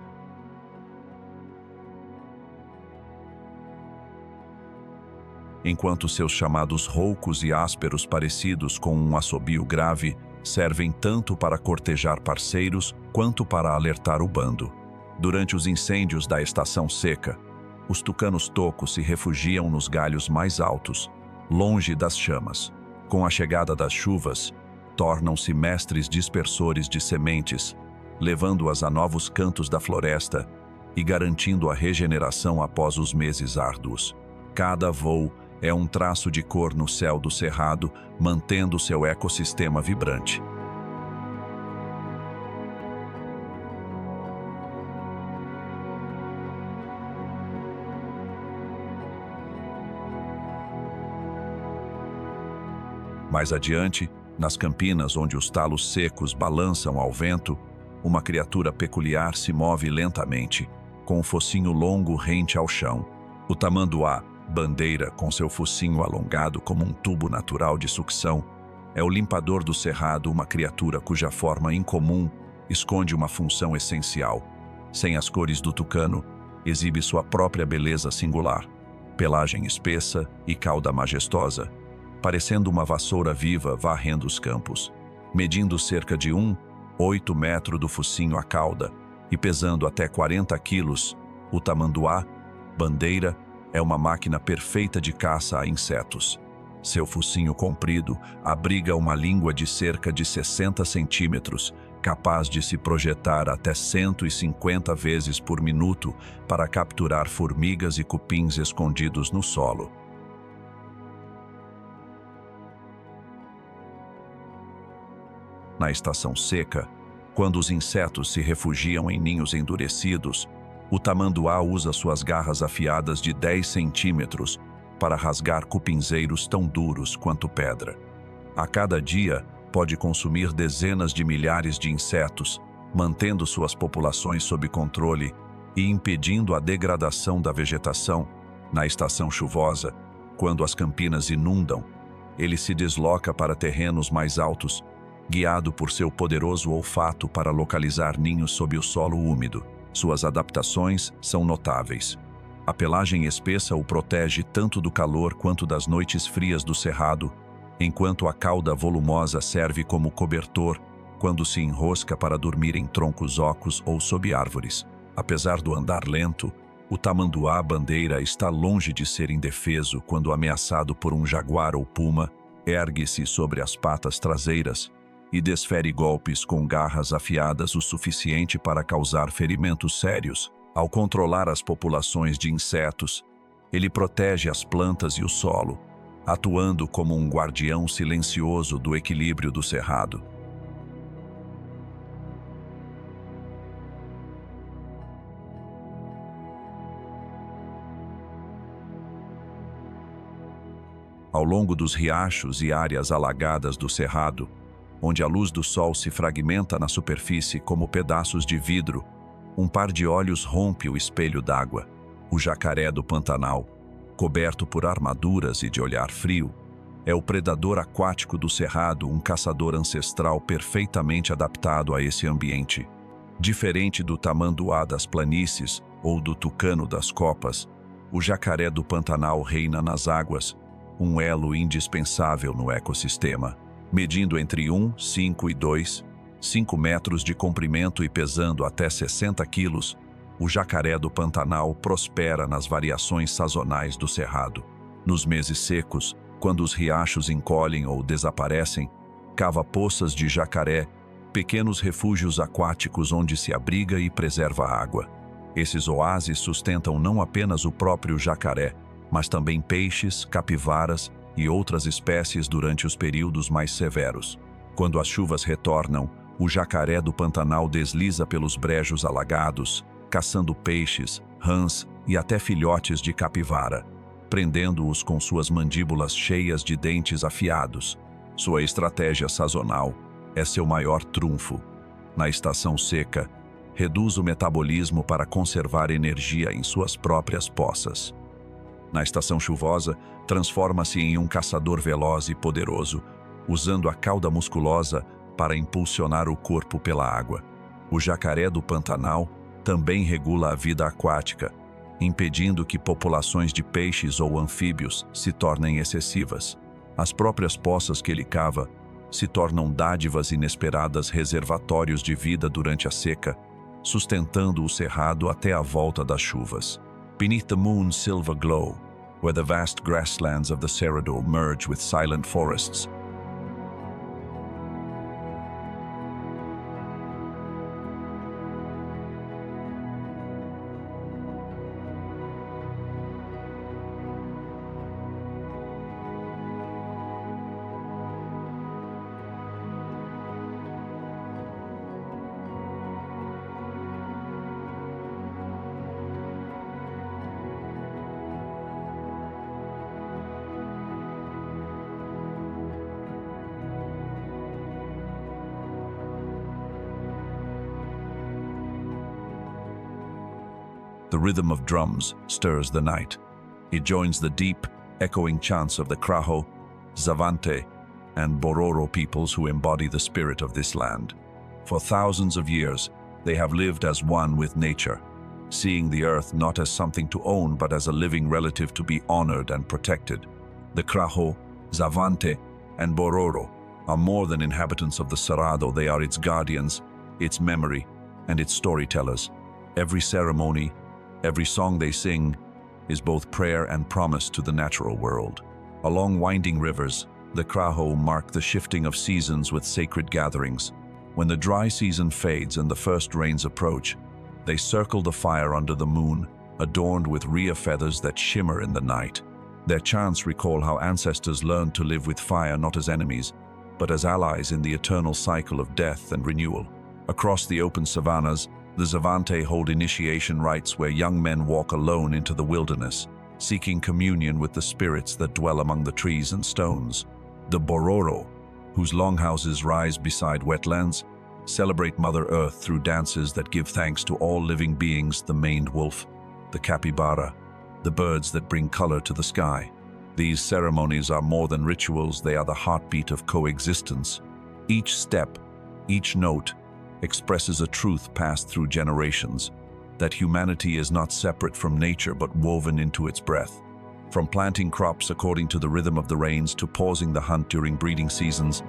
enquanto seus chamados roucos e ásperos parecidos com um assobio grave servem tanto para cortejar parceiros quanto para alertar o bando. Durante os incêndios da estação seca, os tucanos-tocos se refugiam nos galhos mais altos, longe das chamas. Com a chegada das chuvas, tornam-se mestres dispersores de sementes, levando-as a novos cantos da floresta e garantindo a regeneração após os meses árduos. Cada voo é um traço de cor no céu do cerrado, mantendo seu ecossistema vibrante. Mais adiante, nas campinas onde os talos secos balançam ao vento, uma criatura peculiar se move lentamente, com o focinho longo rente ao chão. O tamanduá, bandeira com seu focinho alongado como um tubo natural de sucção, é o limpador do cerrado, uma criatura cuja forma incomum esconde uma função essencial. Sem as cores do tucano, exibe sua própria beleza singular, pelagem espessa e cauda majestosa, parecendo uma vassoura viva varrendo os campos. Medindo cerca de 1,8 metros do focinho à cauda e pesando até 40 quilos, o tamanduá, bandeira, é uma máquina perfeita de caça a insetos. Seu focinho comprido abriga uma língua de cerca de 60 centímetros, capaz de se projetar até 150 vezes por minuto para capturar formigas e cupins escondidos no solo. Na estação seca, quando os insetos se refugiam em ninhos endurecidos, o tamanduá usa suas garras afiadas de 10 centímetros para rasgar cupinzeiros tão duros quanto pedra. A cada dia, pode consumir dezenas de milhares de insetos, mantendo suas populações sob controle e impedindo a degradação da vegetação. Na estação chuvosa, quando as campinas inundam, ele se desloca para terrenos mais altos, guiado por seu poderoso olfato para localizar ninhos sob o solo úmido. Suas adaptações são notáveis. A pelagem espessa o protege tanto do calor quanto das noites frias do cerrado, enquanto a cauda volumosa serve como cobertor quando se enrosca para dormir em troncos ocos ou sob árvores. Apesar do andar lento, o tamanduá bandeira está longe de ser indefeso quando ameaçado por um jaguar ou puma, ergue-se sobre as patas traseiras e desfere golpes com garras afiadas o suficiente para causar ferimentos sérios. Ao controlar as populações de insetos, ele protege as plantas e o solo, atuando como um guardião silencioso do equilíbrio do cerrado. Ao longo dos riachos e áreas alagadas do cerrado, onde a luz do sol se fragmenta na superfície como pedaços de vidro, um par de olhos rompe o espelho d'água. O jacaré do Pantanal, coberto por armaduras e de olhar frio, é o predador aquático do cerrado, um caçador ancestral perfeitamente adaptado a esse ambiente. Diferente do tamanduá das planícies ou do tucano das copas, o jacaré do Pantanal reina nas águas, um elo indispensável no ecossistema. Medindo entre 5 e 5 metros de comprimento e pesando até 60 quilos, o jacaré do Pantanal prospera nas variações sazonais do cerrado. Nos meses secos, quando os riachos encolhem ou desaparecem, cava poças de jacaré, pequenos refúgios aquáticos onde se abriga e preserva a água. Esses oásis sustentam não apenas o próprio jacaré, mas também peixes, capivaras e outras espécies durante os períodos mais severos. Quando as chuvas retornam, o jacaré do Pantanal desliza pelos brejos alagados, caçando peixes, rãs e até filhotes de capivara, prendendo-os com suas mandíbulas cheias de dentes afiados. Sua estratégia sazonal é seu maior trunfo. Na estação seca, reduz o metabolismo para conservar energia em suas próprias poças. Na estação chuvosa, transforma-se em um caçador veloz e poderoso, usando a cauda musculosa para impulsionar o corpo pela água. O jacaré do Pantanal também regula a vida aquática, impedindo que populações de peixes ou anfíbios se tornem excessivas. As próprias poças que ele cava se tornam dádivas inesperadas reservatórios de vida durante a seca, sustentando o cerrado até a volta das chuvas. Beneath the moon's silver glow, where the vast grasslands of the Cerrado merge with silent forests, the rhythm of drums stirs the night. It joins the deep, echoing chants of the Kraho, Xavante, and Bororo peoples who embody the spirit of this land. For thousands of years, they have lived as one with nature, seeing the earth not as something to own but as a living relative to be honored and protected. The Kraho, Xavante, and Bororo are more than inhabitants of the Cerrado. They are its guardians, its memory, and its storytellers. Every ceremony, every song they sing is both prayer and promise to the natural world. Along winding rivers, the Kraho mark the shifting of seasons with sacred gatherings. When the dry season fades and the first rains approach, they circle the fire under the moon, adorned with rhea feathers that shimmer in the night. Their chants recall how ancestors learned to live with fire not as enemies, but as allies in the eternal cycle of death and renewal. Across the open savannas, the Xavante hold initiation rites where young men walk alone into the wilderness, seeking communion with the spirits that dwell among the trees and stones. The Bororo, whose longhouses rise beside wetlands, celebrate Mother Earth through dances that give thanks to all living beings: the maned wolf, the capybara, the birds that bring color to the sky. These ceremonies are more than rituals, they are the heartbeat of coexistence. Each step, each note, expresses a truth passed through generations, that humanity is not separate from nature but woven into its breath. From planting crops according to the rhythm of the rains to pausing the hunt during breeding seasons,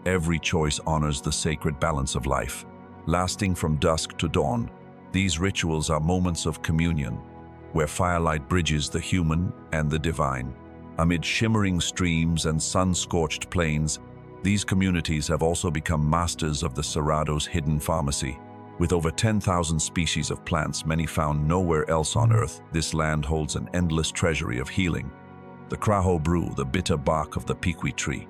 every choice honors the sacred balance of life. Lasting from dusk to dawn, these rituals are moments of communion, where firelight bridges the human and the divine. Amid shimmering streams and sun-scorched plains, these communities have also become masters of the Cerrado's hidden pharmacy. With over 10,000 species of plants, many found nowhere else on Earth, this land holds an endless treasury of healing. The Kraho brew, the bitter bark of the piqui tree,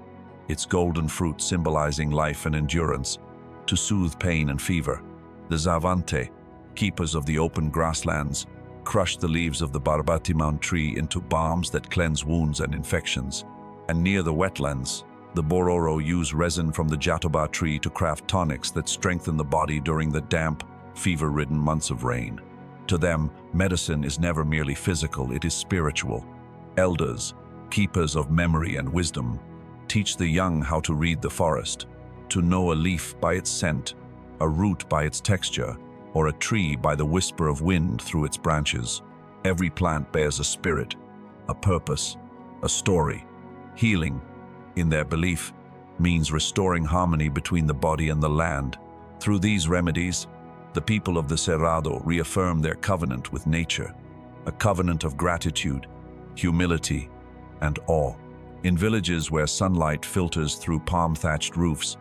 its golden fruit symbolizing life and endurance, to soothe pain and fever. The Xavante, keepers of the open grasslands, crush the leaves of the Barbatimão tree into balms that cleanse wounds and infections. And near the wetlands, the Bororo use resin from the Jatoba tree to craft tonics that strengthen the body during the damp, fever-ridden months of rain. To them, medicine is never merely physical, it is spiritual. Elders, keepers of memory and wisdom, teach the young how to read the forest, to know a leaf by its scent, a root by its texture, or a tree by the whisper of wind through its branches. Every plant bears a spirit, a purpose, a story. Healing, in their belief, means restoring harmony between the body and the land. Through these remedies, the people of the Cerrado reaffirm their covenant with nature, a covenant of gratitude, humility, and awe. In villages where sunlight filters through palm-thatched roofs,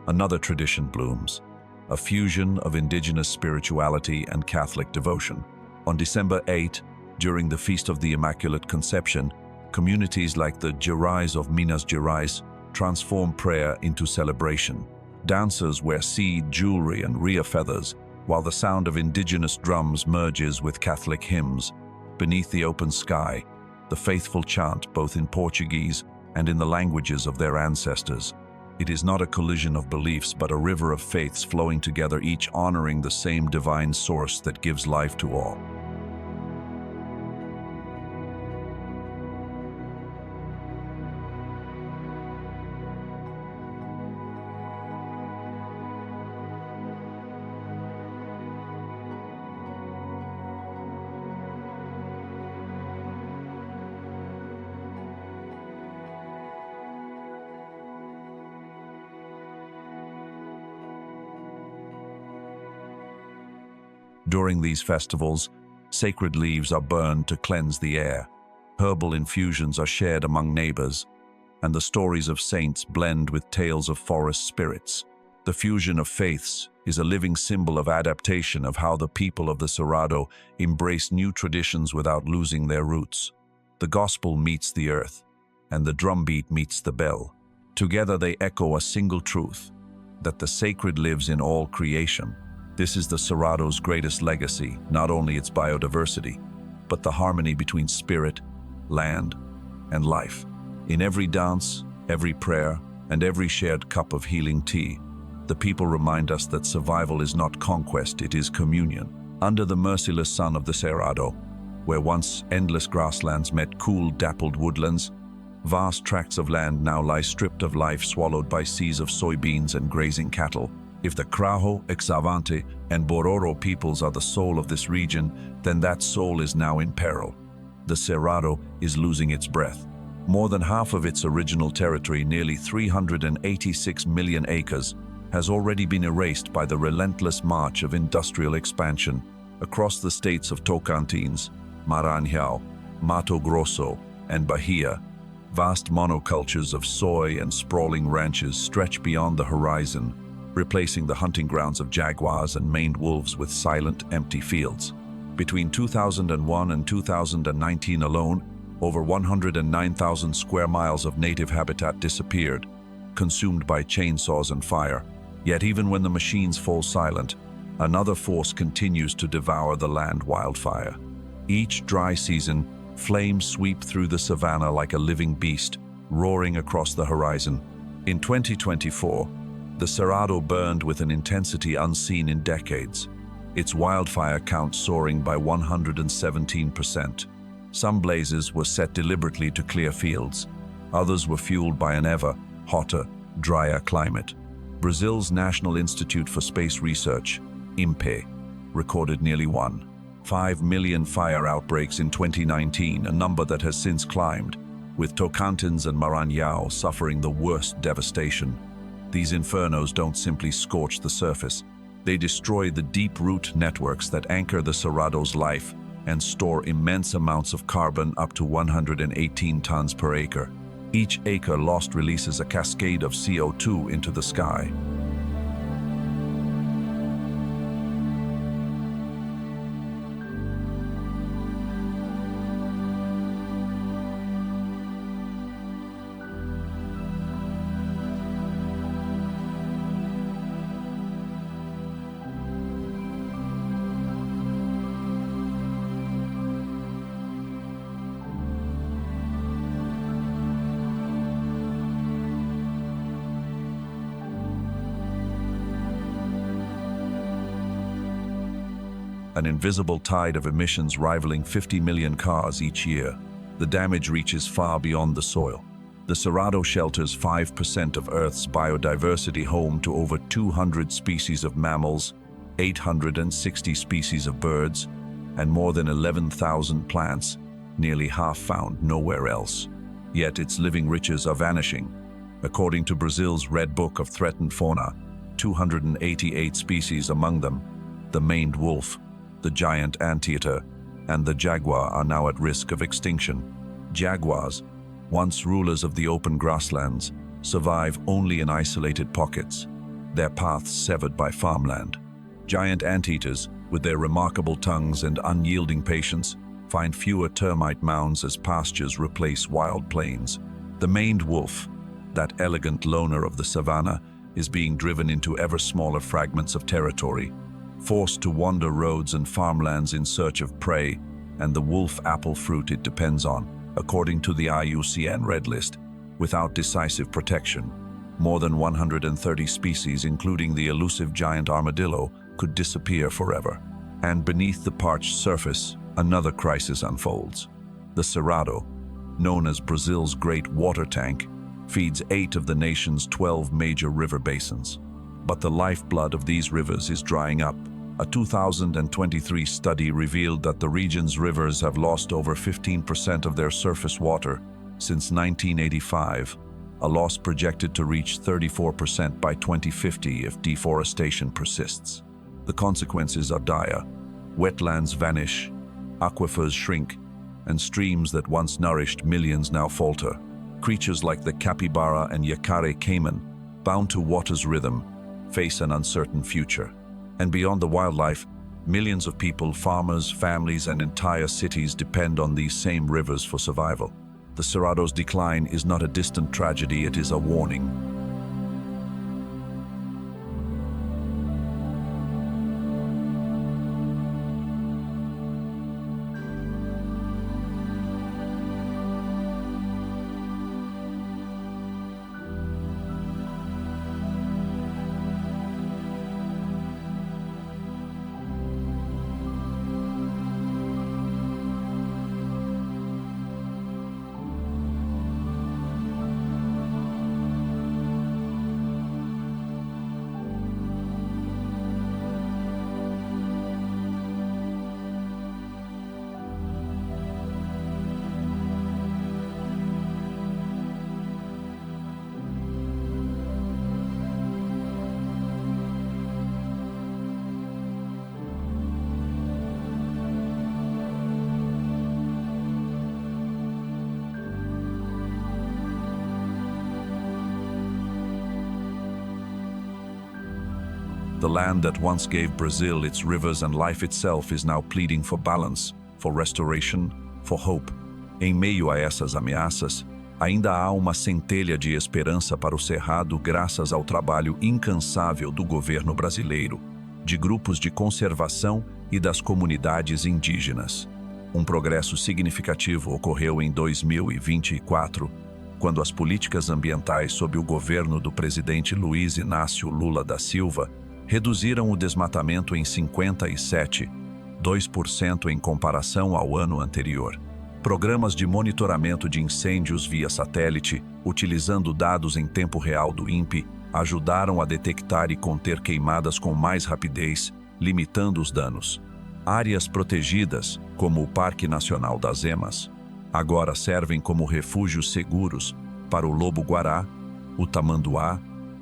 another tradition blooms, a fusion of indigenous spirituality and Catholic devotion. On December 8, during the Feast of the Immaculate Conception, communities like the Gerais of Minas Gerais transform prayer into celebration. Dancers wear seed, jewelry, and rhea feathers, while the sound of indigenous drums merges with Catholic hymns. Beneath the open sky, the faithful chant both in Portuguese and in the languages of their ancestors. It is not a collision of beliefs, but a river of faiths flowing together, each honoring the same divine source that gives life to all. During these festivals, sacred leaves are burned to cleanse the air, herbal infusions are shared among neighbors, and the stories of saints blend with tales of forest spirits. The fusion of faiths is a living symbol of adaptation, of how the people of the Cerrado embrace new traditions without losing their roots. The gospel meets the earth, and the drumbeat meets the bell. Together they echo a single truth, that the sacred lives in all creation. This is the Cerrado's greatest legacy, not only its biodiversity, but the harmony between spirit, land, and life. In every dance, every prayer, and every shared cup of healing tea, the people remind us that survival is not conquest, it is communion. Under the merciless sun of the Cerrado, where once endless grasslands met cool, dappled woodlands, vast tracts of land now lie stripped of life, swallowed by seas of soybeans and grazing cattle. If the Crajo, Xavante, and Bororo peoples are the soul of this region, then that soul is now in peril. The Cerrado is losing its breath. More than half of its original territory, nearly 386 million acres, has already been erased by the relentless march of industrial expansion. Across the states of Tocantins, Maranhão, Mato Grosso, and Bahia, vast monocultures of soy and sprawling ranches stretch beyond the horizon, replacing the hunting grounds of jaguars and maned wolves with silent, empty fields. Between 2001 and 2019 alone, over 109,000 square miles of native habitat disappeared, consumed by chainsaws and fire. Yet even when the machines fall silent, another force continues to devour the land: wildfire. Each dry season, flames sweep through the savanna like a living beast, roaring across the horizon. In 2024, the Cerrado burned with an intensity unseen in decades, its wildfire count soaring by 117%. Some blazes were set deliberately to clear fields. Others were fueled by an ever hotter, drier climate. Brazil's National Institute for Space Research, INPE, recorded nearly 1.5 million fire outbreaks in 2019, a number that has since climbed, with Tocantins and Maranhão suffering the worst devastation. These infernos don't simply scorch the surface. They destroy the deep root networks that anchor the Cerrado's life and store immense amounts of carbon, up to 118 tons per acre. Each acre lost releases a cascade of CO2 into the sky. An invisible tide of emissions rivaling 50 million cars each year. The damage reaches far beyond the soil. The Cerrado shelters 5% of Earth's biodiversity, home to over 200 species of mammals, 860 species of birds, and more than 11,000 plants, nearly half found nowhere else. Yet its living riches are vanishing. According to Brazil's Red Book of Threatened Fauna, 288 species, among them the maned wolf, the giant anteater, and the jaguar, are now at risk of extinction. Jaguars, once rulers of the open grasslands, survive only in isolated pockets, their paths severed by farmland. Giant anteaters, with their remarkable tongues and unyielding patience, find fewer termite mounds as pastures replace wild plains. The maned wolf, that elegant loner of the savannah, is being driven into ever smaller fragments of territory, forced to wander roads and farmlands in search of prey and the wolf apple fruit it depends on. According to the IUCN Red List, without decisive protection, more than 130 species, including the elusive giant armadillo, could disappear forever. And beneath the parched surface, another crisis unfolds. The Cerrado, known as Brazil's great water tank, feeds 8 of the nation's 12 major river basins. But the lifeblood of these rivers is drying up. A 2023 study revealed that the region's rivers have lost over 15% of their surface water since 1985, a loss projected to reach 34% by 2050 if deforestation persists. The consequences are dire. Wetlands vanish, aquifers shrink, and streams that once nourished millions now falter. Creatures like the capybara and Yacare caiman, bound to water's rhythm, face an uncertain future. And beyond the wildlife, millions of people, farmers, families, and entire cities depend on these same rivers for survival. The Cerrado's decline is not a distant tragedy, it is a warning. The land that once gave Brazil its rivers and life itself is now pleading for balance, for restoration, for hope. Em meio a essas ameaças, ainda há uma centelha de esperança para o Cerrado graças ao trabalho incansável do governo brasileiro, de grupos de conservação e das comunidades indígenas. Um progresso significativo ocorreu em 2024, quando as políticas ambientais sob o governo do presidente Luiz Inácio Lula da Silva reduziram o desmatamento em 57,2% em comparação ao ano anterior. Programas de monitoramento de incêndios via satélite, utilizando dados em tempo real do INPE, ajudaram a detectar e conter queimadas com mais rapidez, limitando os danos. Áreas protegidas, como o Parque Nacional das Emas, agora servem como refúgios seguros para o lobo-guará, o tamanduá,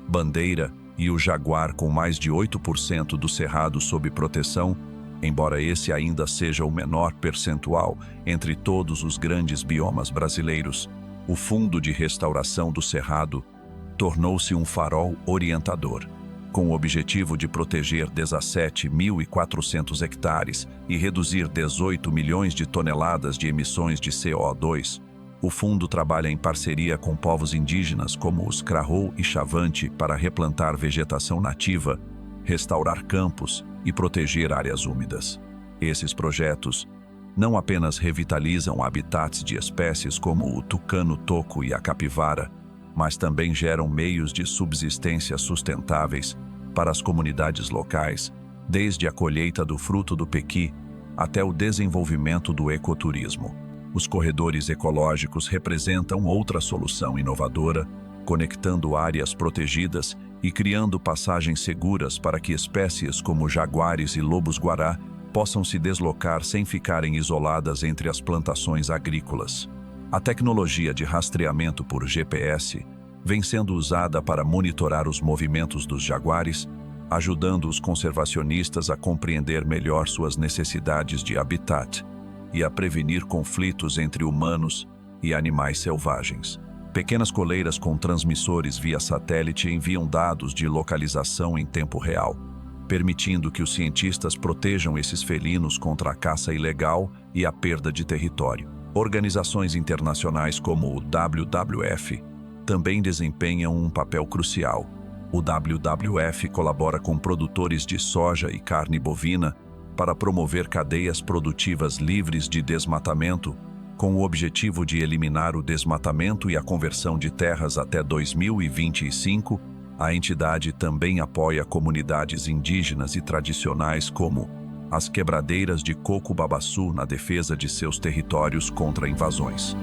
bandeira e o jaguar, com mais de 8% do cerrado sob proteção, embora esse ainda seja o menor percentual entre todos os grandes biomas brasileiros. O Fundo de Restauração do Cerrado tornou-se um farol orientador, com o objetivo de proteger 17.400 hectares e reduzir 18 milhões de toneladas de emissões de CO2. O fundo trabalha em parceria com povos indígenas como os Krahô e Chavante para replantar vegetação nativa, restaurar campos e proteger áreas úmidas. Esses projetos não apenas revitalizam habitats de espécies como o tucano-toco e a capivara, mas também geram meios de subsistência sustentáveis para as comunidades locais, desde a colheita do fruto do pequi até o desenvolvimento do ecoturismo. Os corredores ecológicos representam outra solução inovadora, conectando áreas protegidas e criando passagens seguras para que espécies como jaguares e lobos-guará possam se deslocar sem ficarem isoladas entre as plantações agrícolas. A tecnologia de rastreamento por GPS vem sendo usada para monitorar os movimentos dos jaguares, ajudando os conservacionistas a compreender melhor suas necessidades de habitat e a prevenir conflitos entre humanos e animais selvagens. Pequenas coleiras com transmissores via satélite enviam dados de localização em tempo real, permitindo que os cientistas protejam esses felinos contra a caça ilegal e a perda de território. Organizações internacionais como o WWF também desempenham um papel crucial. O WWF colabora com produtores de soja e carne bovina para promover cadeias produtivas livres de desmatamento, com o objetivo de eliminar o desmatamento e a conversão de terras até 2025. A entidade também apoia comunidades indígenas e tradicionais como as quebradeiras de Coco-Babaçu na defesa de seus territórios contra invasões.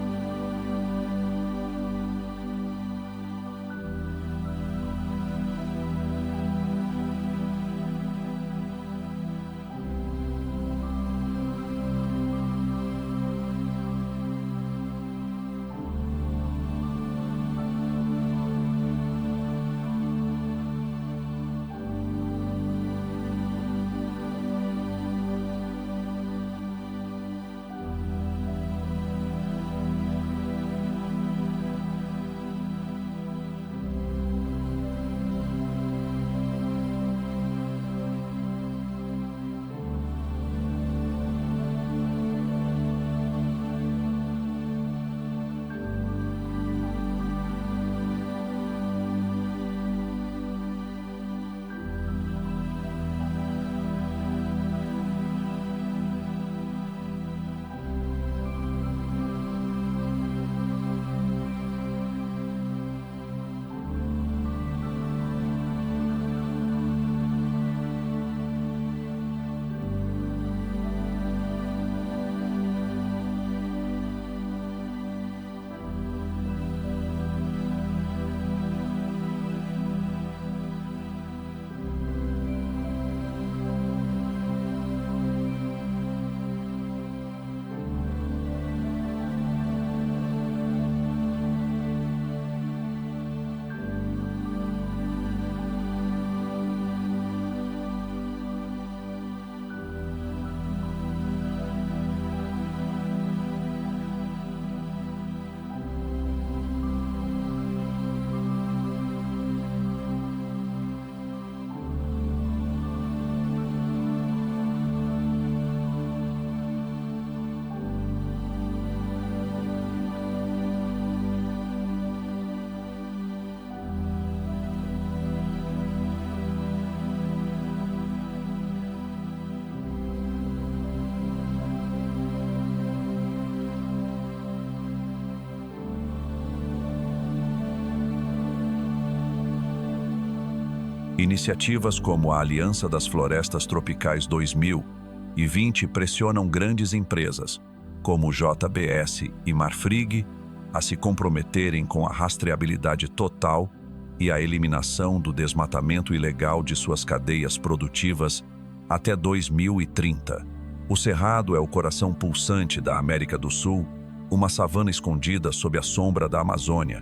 Iniciativas como a Aliança das Florestas Tropicais 2020 pressionam grandes empresas, como o JBS e Marfrig, a se comprometerem com a rastreabilidade total e a eliminação do desmatamento ilegal de suas cadeias produtivas até 2030. O Cerrado é o coração pulsante da América do Sul, uma savana escondida sob a sombra da Amazônia,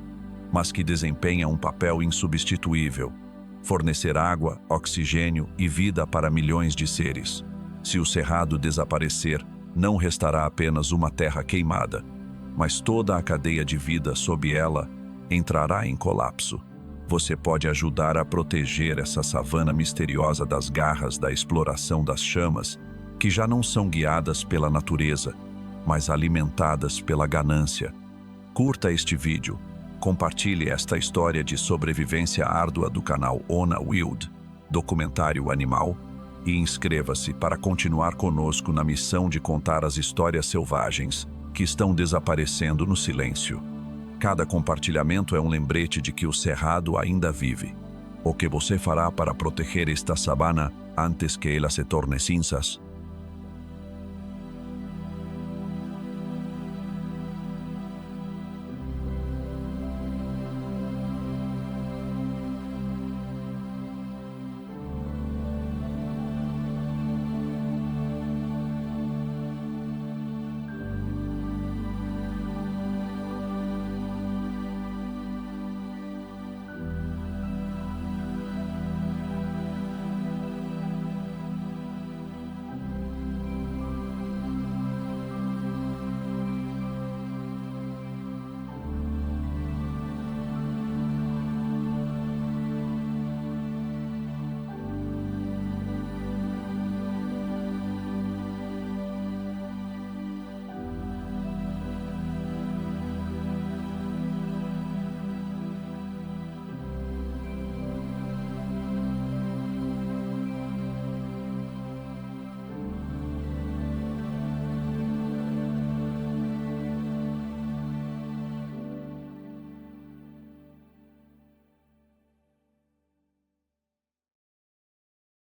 mas que desempenha um papel insubstituível: fornecer água, oxigênio e vida para milhões de seres. Se o Cerrado desaparecer, não restará apenas uma terra queimada, mas toda a cadeia de vida sob ela entrará em colapso. Você pode ajudar a proteger essa savana misteriosa das garras da exploração das chamas, que já não são guiadas pela natureza, mas alimentadas pela ganância. Curta este vídeo, compartilhe esta história de sobrevivência árdua do canal Ona Wild, documentário animal, e inscreva-se para continuar conosco na missão de contar as histórias selvagens que estão desaparecendo no silêncio. Cada compartilhamento é um lembrete de que o Cerrado ainda vive. O que você fará para proteger esta savana antes que ela se torne cinzas?